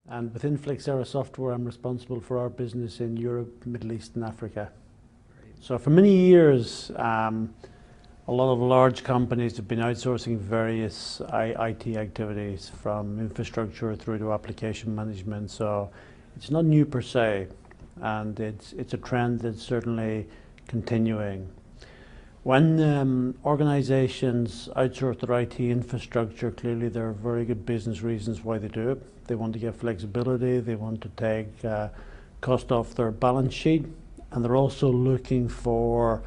And within Flexera Software, I'm responsible for our business in Europe, Middle East, and Africa. So for many years, a lot of large companies have been outsourcing various IT activities, from infrastructure through to application management. So it's not new per se, and it's a trend that's certainly continuing. When organizations outsource their IT infrastructure, clearly there are very good business reasons why they do it. They want to get flexibility, they want to take cost off their balance sheet, and they're also looking for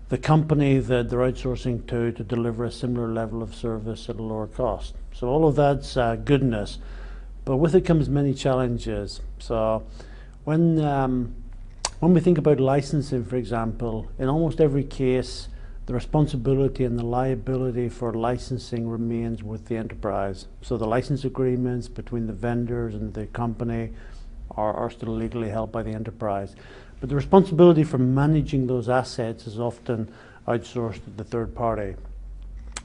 the company that they're outsourcing to deliver a similar level of service at a lower cost. So all of that's goodness, but with it comes many challenges. So when we think about licensing, for example, in almost every case, the responsibility and the liability for licensing remains with the enterprise. So the license agreements between the vendors and the company are still legally held by the enterprise. But the responsibility for managing those assets is often outsourced to the third party.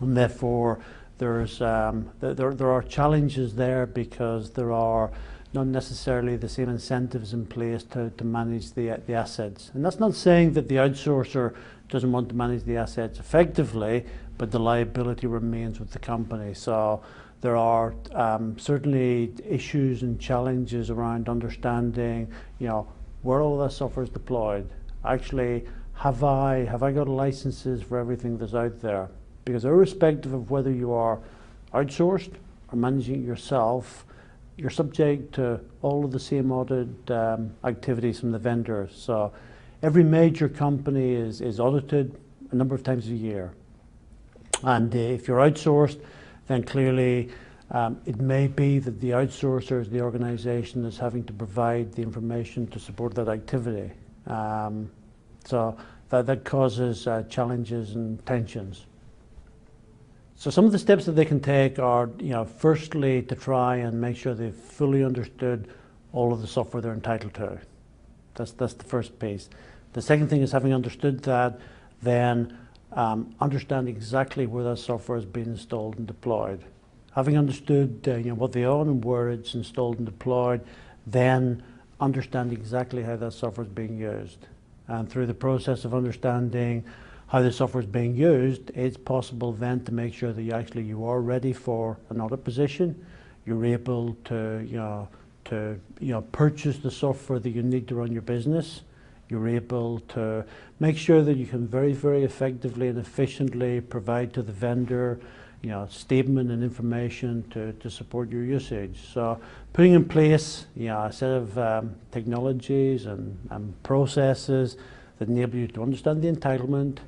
And therefore, there are challenges there because there are not necessarily the same incentives in place to manage the assets. And that's not saying that the outsourcer doesn't want to manage the assets effectively, but the liability remains with the company. So there are certainly issues and challenges around understanding, where all that software is deployed. Actually, have I got licenses for everything that's out there? Because irrespective of whether you are outsourced or managing it yourself, you're subject to all of the same audit activities from the vendors. So every major company is audited a number of times a year. And if you're outsourced, then clearly it may be that the outsourcer, the organization, is having to provide the information to support that activity. So that causes challenges and tensions. So some of the steps that they can take are, firstly, to try and make sure they've fully understood all of the software they're entitled to. That's the first piece. The second thing is, having understood that, then understand exactly where that software is being installed and deployed. Having understood what they own and where it's installed and deployed, then understand exactly how that software is being used. And through the process of understanding how the software is being used, it's possible then to make sure that you are ready for an audit position. You're able to purchase the software that you need to run your business. You're able to make sure that you can very, very effectively and efficiently provide to the vendor statement and information to support your usage. So putting in place a set of technologies and processes that enable you to understand the entitlement,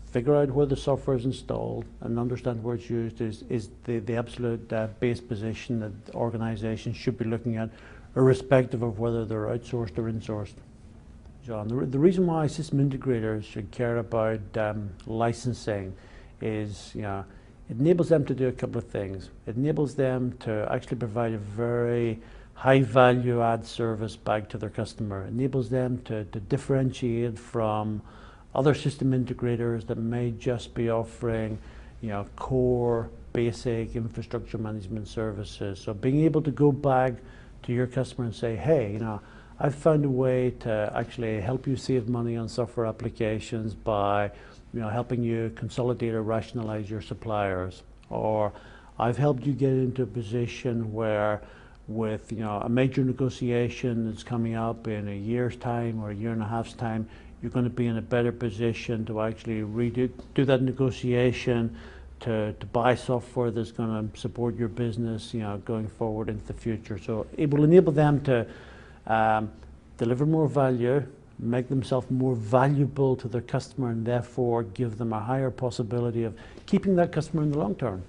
figure out where the software is installed, and understand where it's used is the absolute base position that organizations should be looking at, irrespective of whether they're outsourced or insourced. John, the reason why system integrators should care about licensing is, it enables them to do a couple of things. It enables them to actually provide a very high value add service back to their customer. It enables them to differentiate from other system integrators that may just be offering, core basic infrastructure management services. So being able to go back to your customer and say, hey, I've found a way to actually help you save money on software applications by helping you consolidate or rationalize your suppliers. Or I've helped you get into a position where with a major negotiation that's coming up in a year's time or a year and a half's time, you're going to be in a better position to actually do that negotiation to buy software that's going to support your business going forward into the future. So it will enable them to deliver more value, make themselves more valuable to their customer, and therefore give them a higher possibility of keeping that customer in the long term.